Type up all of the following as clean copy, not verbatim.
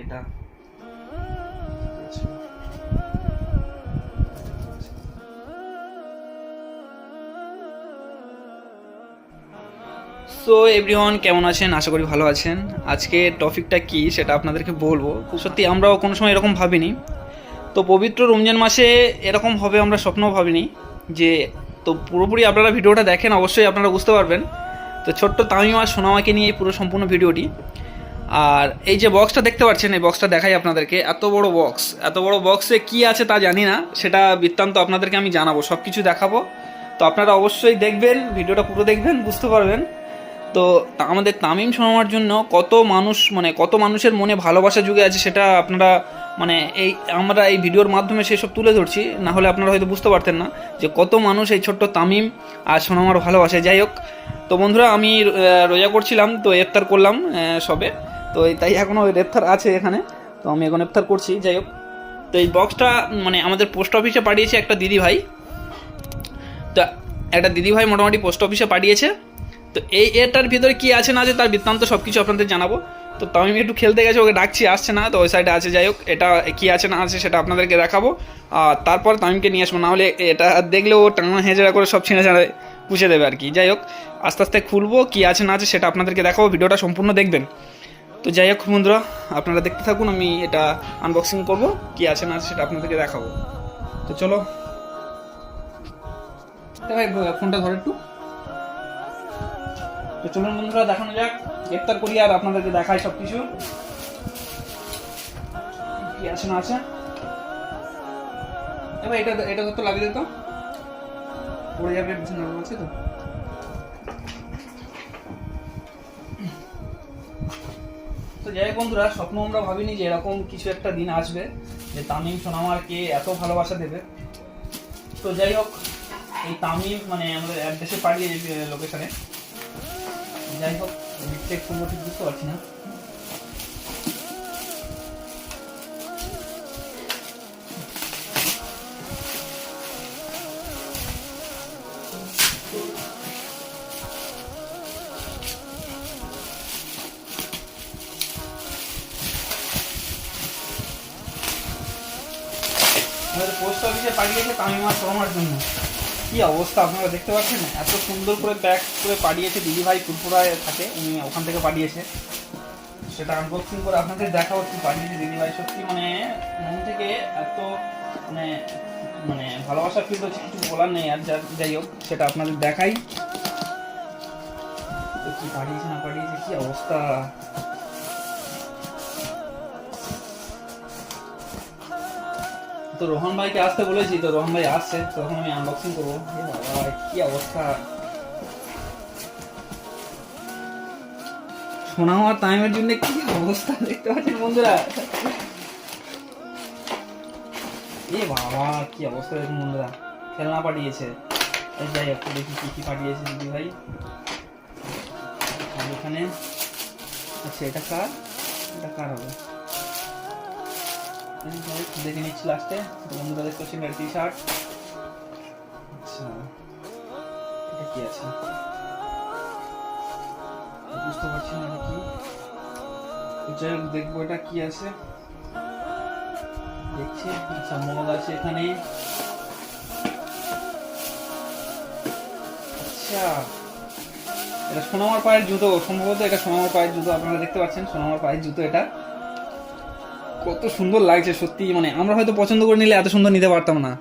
এটা so everyone, কেমন আছেন? আশা করি ভালো আছেন। আজকে টপিকটা কি সেটা আপনাদেরকে বলবো। সত্যি আমরাও কোনো সময় এরকম ভাবিনি। তো পবিত্র রমজান মাসে এরকম হবে আমরা স্বপ্নও ভাবিনি যে। তো পুরোপুরি আপনারা ভিডিওটা দেখেন, অবশ্যই আপনারা বুঝতে পারবেন। তো ছোট্ট তামিম আর সোনামাকে নিয়ে পুরো সম্পূর্ণ ভিডিওটি। আর এই যে বক্সটা দেখতে পাচ্ছেন, এই বক্সটা দেখাই আপনাদেরকে। এত বড় বক্স, এত বড় বক্সে কি আছে তা জানি না, সেটা বৃত্তান্ত আপনাদেরকে আমি জানাবো, সব কিছু দেখাবো। তো আপনারা অবশ্যই দেখবেন, ভিডিওটা পুরো দেখবেন, বুঝতে পারবেন। তো আমাদের তামিম সোনামার জন্য কত মানুষ, মানে কত মানুষের মনে ভালোবাসা জুগে আছে, সেটা আপনারা মানে আমরা এই ভিডিওর মাধ্যমে সেসব তুলে ধরছি। না হলে আপনারা হয়তো বুঝতে পারতেন না যে কত মানুষ এই ছোট্ট তামিম আর সোনামার ভালোবাসে। যাই হোক, তো বন্ধুরা, আমি রোজা করছিলাম, তো ইফতার করলাম সবে। তো তাই এখনও ইফতার আছে এখানে, তো আমি এখন ইফতার করছি। যাই হোক, তো এই বক্সটা মানে আমাদের পোস্ট অফিসে পাঠিয়েছে একটা দিদিভাই। তো একটা দিদিভাই মোটামুটি পোস্ট অফিসে পাঠিয়েছে। তো এটার ভিতরে কি আছে না আছে তার বৃত্তান্ত সব কিছু আপনাদের জানাবো। তো তামিম একটু খেলতে গেছে, ওকে ডাকছি, আসছে না, তো ওই সাইডে আছে। যাই হোক, এটা কি আছে না আছে সেটা আপনাদেরকে দেখাবো, আর তারপর তামিমকে নিয়ে আসবো। নাহলে এটা দেখলে ও টানা হেঁচড়া করে সব ছিঁড়ে ছাড়ে পুষে দেবে আর কি। যাই হোক, আস্তে আস্তে খুলবো, কি আছে না আছে সেটা আপনাদেরকে দেখাবো, ভিডিওটা সম্পূর্ণ দেখবেন। তো যাই হোক বন্ধুরা, আপনারা দেখতে থাকুন, আমি এটা আনবক্সিং করব, কি আছে না আছে সেটা আপনাদেরকে দেখাবো। তো চলো ভাই, ফোনটা ধরে একটু। তো চলুন বন্ধুরা, দেখানো যাক, গ্রেপ্তার করি আর আপনাদেরকে দেখাই সব কিছু কি আছে না আছে। এবার এটা তো লাগিয়ে দিত, পড়ে যাবে, বিছানা আছে। তো যাই হোক বন্ধুরা, স্বপ্ন আমরা ভাবিনি যে এরকম কিছু একটা দিন আসবে যে তামিম সোনামারকে এত ভালোবাসা দেবে। তো যাই হোক, এই তামিম মানে আমাদের অ্যাড্রেসে পাঠিয়ে লোকেশনে। যাই হোক, লিখতে একটু ঠিক বুঝতে পারছি না। আমাদের পোস্ট অফিসে পাঠিয়েছে তামিম আর সোনামার জন্য। কি অবস্থা আপনারা দেখতে পাচ্ছেন, এত সুন্দর করে প্যাক করে পাঠিয়েছে দিদিভাই, ফুরফুরায় থাকে উনি, ওখান থেকে পাঠিয়েছে। সেটা আনবক্সিং করে আপনাদের দেখাবো কি পাঠিয়েছে দিদিভাই। সত্যি মানে মন থেকে এত মানে মানে ভালোবাসা ফিল হচ্ছে, কিছু বলার নেই। আর যাই হোক, সেটা আপনাদের দেখাই। তো কি পাঠিয়েছে না পাঠিয়েছে, কি অবস্থা। তো রোহন ভাইকে আসতে বলেছি, তো রোহন ভাই আসছে, তখন আমি আনবক্সিং করবো। বাবা, কি অবস্থা। সোনা হওয়ার টাইমের জন্য কি অবস্থা দেখতে পাচ্ছেন বন্ধুরা। এ বাবা, কি অবস্থা দেখুন বন্ধুরা, খেলনা পাঠিয়েছে। যাই একটু দেখি কি কি পাঠিয়েছে দিদি ভাই এখানে। আচ্ছা, এটা কার হবে দেখে নিচ্ছি লাস্টে। বন্ধুরা দেখতে পাচ্ছেন টি শার্ট। আচ্ছা, এটা কি আছে বুঝতে পারছি না, এটা কি। যাই হোক, দেখবো এটা কি আছে, দেখছি। আচ্ছা, মগ আছে এখানে। আচ্ছা, এটা সোনামার পায়ের জুতো, সম্ভবত এটা সোনামার পায়ের জুতো। আপনারা দেখতে পাচ্ছেন সোনামার পায়ের জুতো। এটা কত সুন্দর লাগছে সত্যি, মানে আমরা হয়তো পছন্দ করে নিলে এত সুন্দর নিতে পারতাম না।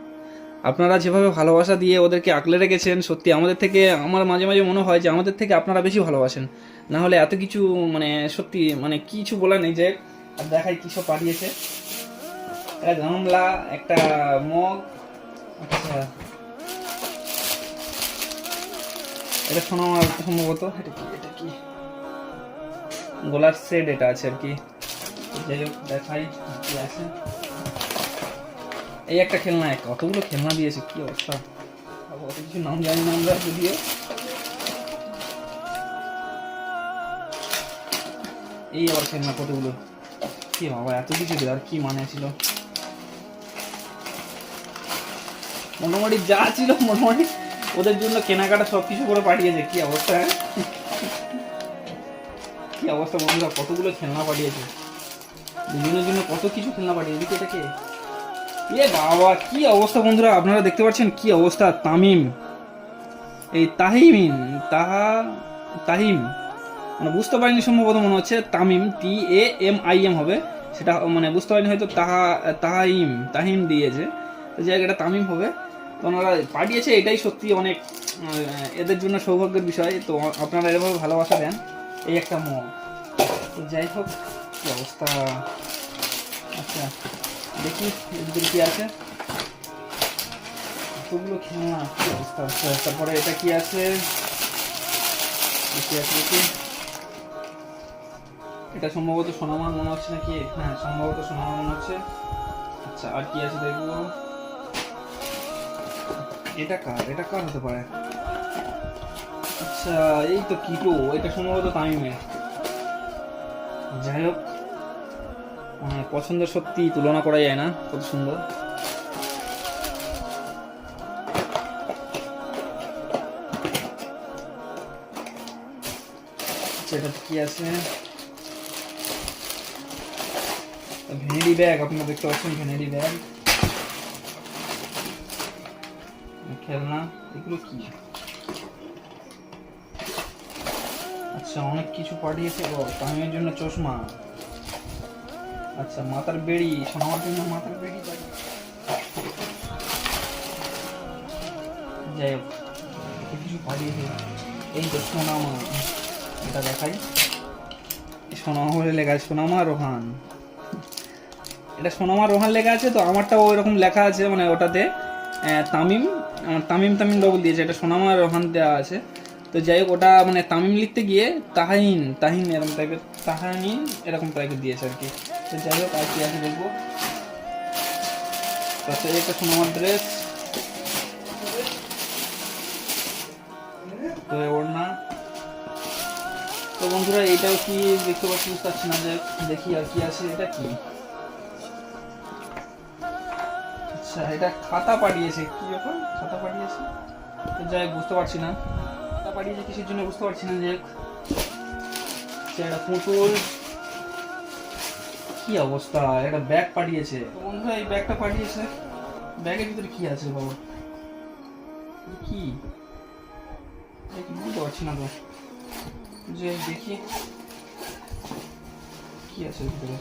আপনারা যেভাবে ভালোবাসা দিয়ে ওদেরকে আঁকলে রেখেছেন, সত্যি আমাদের থেকে, আমার মাঝে মাঝে মনে হয় যে আমাদের থেকে আপনারা বেশি ভালোবাসেন। না হলে এত কিছু মানে সত্যি মানে কিছু বলার নেই। যে আর দেখাই কী সব পাঠিয়েছে। একটা গামলা, একটা মগ। আচ্ছা, এটা সোনামার সম্ভবত। এটা কি গোলার সেট এটা আছে আর কি। যাই হোক, দেখাই কি আছে। এই একটা খেলনা, কতগুলো খেলনা দিয়েছে, কি অবস্থা। অত কিছু নাম জানি না আমরা, যদিও। এই আবার খেলনা কতগুলো, কি বাবা, এত কিছু দেওয়ার কি মানে ছিল। মোটামুটি যা ছিল মোটামুটি ওদের জন্য কেনাকাটা সবকিছু করে পাঠিয়েছে। কি অবস্থা, কি অবস্থা বন্ধুরা, কতগুলো খেলনা পাঠিয়েছে। দুজনের জন্য কত কিছু খেলনা পাঠিয়ে এদিকে এটাকে এ বাবা কি অবস্থা বন্ধুরা, আপনারা দেখতে পাচ্ছেন কি অবস্থা। তামিম, এই তাহিম মানে বুঝতে পারিনি, সম্ভবত মনে হচ্ছে তামিম, TAMIM হবে, সেটা মানে বুঝতে পারিনি, হয়তো তাহিম দিয়েছে, তো যাই হোক এটা তামিম হবে। তো ওনারা পাঠিয়েছে, এটাই সত্যি অনেক এদের জন্য সৌভাগ্যের বিষয়। তো আপনারা এভাবে ভালোবাসা দেন, এই একটা মগ। তো যাই হোক কি অবস্থা। আচ্ছা দেখি এদের কি আছে, এতগুলো খেলনা কি অবস্থা। আচ্ছা তারপরে এটা কি আছে, দেখি এটা সম্ভবত সোনামার মনে হচ্ছে নাকি, হ্যাঁ সম্ভবত সোনামার মনে হচ্ছে। আচ্ছা আর কি আছে দেখবো, এটা কার হতে পারে। আচ্ছা এই তো কিটো, এটা সম্ভবত তামিমের। যাই হোক মানে পছন্দের সত্যি তুলনা করা যায় না, কত সুন্দর। এটা কি আছে, ভ্যানিটি ব্যাগ, আপনারা দেখতে পাচ্ছেন ভ্যানিটি ব্যাগ, খেলনা, এগুলো কি। আচ্ছা অনেক কিছু পাঠিয়েছে গো, তামিমের জন্য চশমা। আচ্ছা মাথার বেড়ি, সোনামার জন্য মাথার বেড়ি। যাই হোক কিছু পাঠিয়েছে, এই তো সোনামা, এটা দেখাই, সোনামা বলে লেখা আছে, সোনামা রোহান, এটা সোনামা রোহান লেখা আছে। তো আমারটাও ওইরকম লেখা আছে, মানে ওটাতে তামিম, আমার তামিম ডবল দিয়েছে, এটা সোনামা রোহান দেওয়া আছে। তো যাই হোক ওটা মানে তামিম লিখতে গিয়ে তাহিন এরকম টাইপের, তাহানিন এরকম টাইপের দিয়েছে আর কি। তো যাই হোক আর কি আছে দেখবো। তারপরে একটা সোনামার ড্রেস, তো ওড়না। তো বন্ধুরা এইটাও কি দেখতে পাচ্ছি, বুঝতে পারছি না, যে দেখি আর কি আছে। এটা কি, আচ্ছা এটা খাতা পাঠিয়েছে, কি ব্যাপার খাতা পাঠিয়েছে। তো যাই হোক বুঝতে পারছি না খাতা পাঠিয়েছে কিসের জন্য, বুঝতে পারছি না। যে একটা পুতুল, কি অবস্থা। একটা ব্যাগ পাঠিয়েছে, তো বন্ধুরা এই ব্যাগটা পাঠিয়েছে, ব্যাগের ভিতরে কি আছে বাবা, কি বুঝতে পারছি না তো। যে দেখি কি আছে ভিতরে।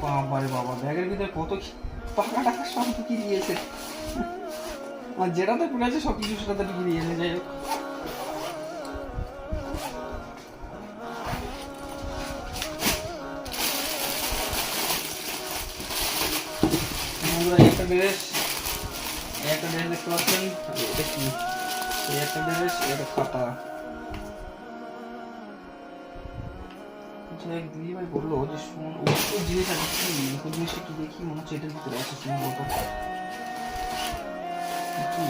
বাবারে বাবা, ব্যাগের ভিতরে কত টাকা টাকা সব ঢুকি দিয়েছে, আর যেটাতে পড়েছে সব কিছু সেটাতে ঢুকি দিয়েছে। যাই হোক একটা ড্রেস দেখতে পাচ্ছেন, এটা কি, একটা ড্রেস, এটা খাতা। দিদি ভাই বললো যে জিনিস আছে, কি জিনিসটা কি দেখি, মনে হচ্ছে এটার ভিতরে আছে সম্ভবত। কি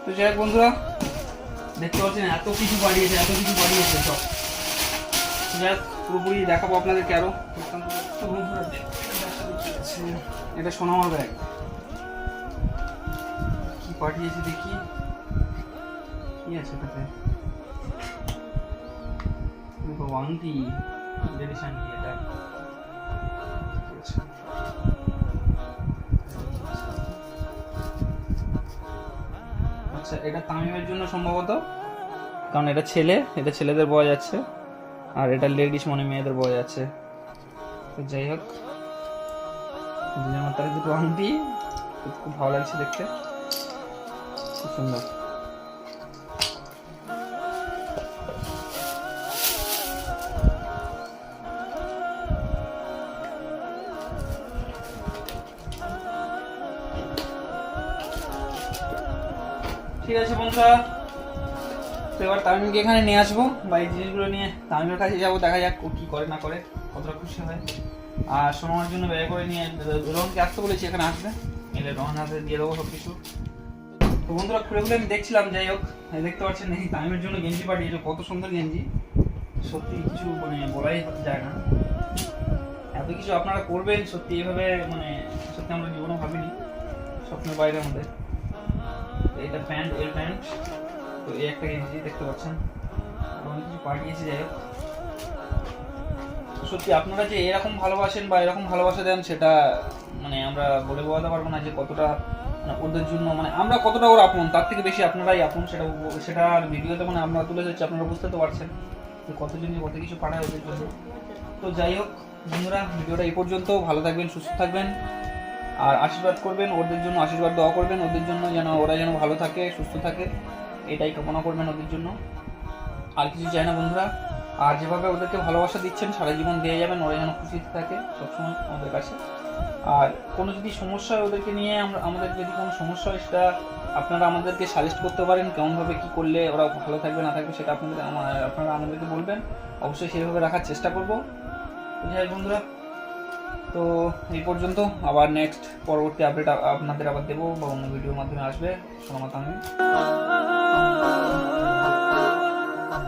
তো যাই হোক বন্ধুরা দেখতে পাচ্ছেন এত কিছু বাড়িয়েছে সব। যাই হোক পুরোপুরি দেখাবো আপনাদেরকে আরো। তো বন্ধুরা এটা সোনামার ব্যাগ, কি পাঠিয়েছে দেখি, কি আছে এটাতে। দেখো আংটি, লেডিস আংটি, এটা আচ্ছা এটা তামিমের জন্য সম্ভবত, কারণ এটা ছেলেদের পাওয়া যাচ্ছে, আর এটা লেডিস মানে মেয়েদের পাওয়া যাচ্ছে। তো যাই হোক দুজনের মাথায় দুটো আংটি, খুব ভালো লাগছে দেখতে, খুব সুন্দর। ঠিক আছে বন্ধুরা, তো এবার তামিমকে এখানে নিয়ে আসবো, বা এই জিনিসগুলো নিয়ে তামিমের কাছে যাবো, দেখা যাক ও কি করে না করে, কতটা খুশি হয়। আর সোনামার জন্য ব্যয় করে নিয়ে রোহনকে আসতে বলেছি, এখানে আসবে, এলে রোহন হাতে দিয়ে দেবো সব কিছু। তো বন্ধুরা খুলে আমি দেখছিলাম, যাই হোক দেখতে পাচ্ছেন এই তামিমের জন্য গেঞ্জি পাঠিয়েছে, কত সুন্দর গেঞ্জি, সত্যি কিছু মানে বলাই যায় না। এত কিছু আপনারা করবেন সত্যি এভাবে, মানে সত্যি আমরা জীবনে ভাবিনি, স্বপ্নের বাইরে আমাদের। এটা প্যান্ট, এর প্যান্ট, তো এই একটা গেঞ্জি দেখতে পাচ্ছেন, অনেক কিছু পাঠিয়েছে। যাই হোক, সত্যি আপনারা যে এরকম ভালোবাসেন বা এরকম ভালোবাসা দেন সেটা মানে আমরা বলে বোঝাতে পারবো না যে কতটা, মানে ওদের জন্য মানে আমরা কতটা ওর আপন, তার থেকে বেশি আপনারাই আপন। সেটা আর ভিডিওতে মানে আমরা তুলে ধরছি, আপনারা বুঝতে তো পারছেন যে কতজন কত কিছু পাঠায় ওদের জন্য। তো যাই হোক বন্ধুরা, ভিডিওটা এই পর্যন্ত। ভালো থাকবেন, সুস্থ থাকবেন, আর আশীর্বাদ করবেন ওদের জন্য, আশীর্বাদ দোয়া করবেন ওদের জন্য, যেন ওরা যেন ভালো থাকে, সুস্থ থাকে, এটাই কামনা করবেন ওদের জন্য। আর কিছু চাই না বন্ধুরা। আর যেভাবে ওদেরকে ভালোবাসা দিচ্ছেন সারা জীবন দিয়ে যাবেন, ওরা যেন খুশিতে থাকে সবসময় আমাদের কাছে। আর কোনো যদি সমস্যা হয় ওদেরকে নিয়ে, আমাদের যদি কোনো সমস্যা হয় সেটা আপনারা আমাদেরকে সাজেস্ট করতে পারেন, কেমনভাবে কী করলে ওরা ভালো থাকবে না থাকবে সেটা আপনারা আমাদেরকে বলবেন, অবশ্যই সেইভাবে রাখার চেষ্টা করবো। যাই বন্ধুরা, তো এই পর্যন্ত। আবার নেক্সট পরবর্তী আপডেট আপনাদের আবার দেবো বা অন্য ভিডিওর মাধ্যমে আসবে। সালামাত। আমি